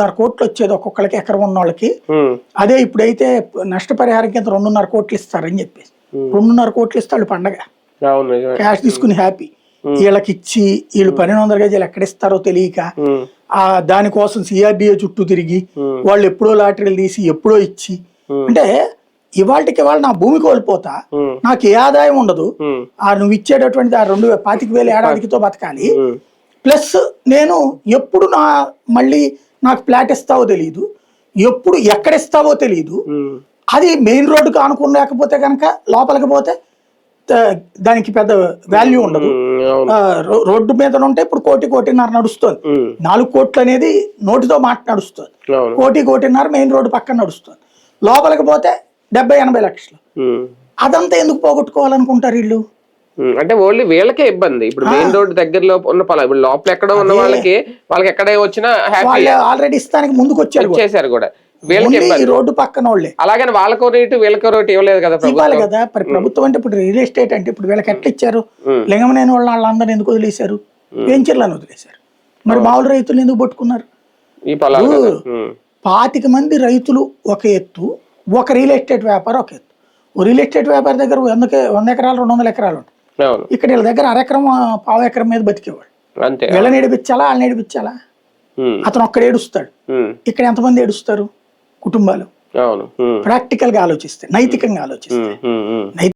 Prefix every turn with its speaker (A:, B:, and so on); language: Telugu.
A: 6 కోట్లు వచ్చేది ఒక్కొక్కరికి ఎకరం ఉన్న వాళ్ళకి. అదే ఇప్పుడైతే నష్టపరిహారం కింద 2.5 కోట్లు ఇస్తారని చెప్పేసి 2.5 కోట్లు ఇస్తాడు పండగ క్యాష్ తీసుకుని హ్యాపీ. వీళ్ళకి ఇచ్చి వీళ్ళు 1200 గజాలు ఎక్కడిస్తారో తెలియక దానికోసం సిఆర్డిఏ చుట్టూ తిరిగి వాళ్ళు ఎప్పుడో లాటరీలు తీసి ఎప్పుడో ఇచ్చి అంటే ఇవాళకి ఇవాళ నా భూమి కోల్పోతా, నాకు ఏ ఆదాయం ఉండదు, నువ్వు ఇచ్చేటటువంటి 25,000 ఏడాదికితో బతకాలి, ప్లస్ నేను ఎప్పుడు మళ్ళీ నాకు ఫ్లాట్ ఇస్తావో తెలియదు, ఎప్పుడు ఎక్కడ ఇస్తావో తెలియదు, అది మెయిన్ రోడ్డుకు ఆనుకుని లేకపోతే కనుక లోపలికి పోతే దానికి పెద్ద వాల్యూ ఉండదు. రోడ్డు మీద ఉంటే ఇప్పుడు 1-1.5 నడుస్తుంది, 4 కోట్లు అనేది నోటితో మాట నడుస్తుంది, 1-1.5 మెయిన్ రోడ్డు పక్కన నడుస్తుంది, లోపలికి పోతే 70-80 లక్షలు. అదంతా ఎందుకు పోగొట్టుకోవాలనుకుంటారు వీళ్ళు?
B: అంటే ఓన్లీ వీళ్ళకే ఇబ్బంది. ఇప్పుడు మెయిన్ రోడ్ దగ్గరలో ఉన్న పొలం, ఇప్పుడు లోపల ఎక్కడ ఉన్న వాళ్ళకి ఎక్కడే వచ్చినా
A: ఆల్రెడీ ఇస్తానికి ముందుకు వచ్చారు
B: కూడా,
A: రోడ్డు పక్కన వాళ్ళే.
B: అలాగని వాళ్ళకో రేటు వీళ్ళకో రేటు ఇవ్వలేదు కదా,
A: ఇవ్వాలి కదా. ప్రభుత్వం అంటే ఇప్పుడు రియల్ ఎస్టేట్ అంటే ఇప్పుడు వీళ్ళకి ఎట్లా ఇచ్చారు? లింగమనేని వాళ్ళందరినీ ఎందుకు వదిలేశారు? వెంచర్లను వదిలేశారు. మరి మామూలు రైతులు ఎందుకు పట్టుకున్నారు? 25 మంది రైతులు ఒక ఎత్తు, ఒక రియల్ ఎస్టేట్ వ్యాపారం ఒక ఎత్తు. రియల్ ఎస్టేట్ వ్యాపారి దగ్గర 100 ఎకరాలు 200 ఎకరాలు ఉంటాయి. ఇక్కడ వీళ్ళ దగ్గర 1/2 ఎకరం 1/4 ఎకరం మీద బతికేవాడు. వీళ్ళని ఏడిపించాలా వాళ్ళని ఏడిపించాలా? అతను ఒక్కడ ఏడుస్తాడు. ఇక్కడ ఎంతమంది ఏడుస్తారు కుటుంబాలు? ప్రాక్టికల్ గా ఆలోచిస్తే, నైతికంగా ఆలోచిస్తే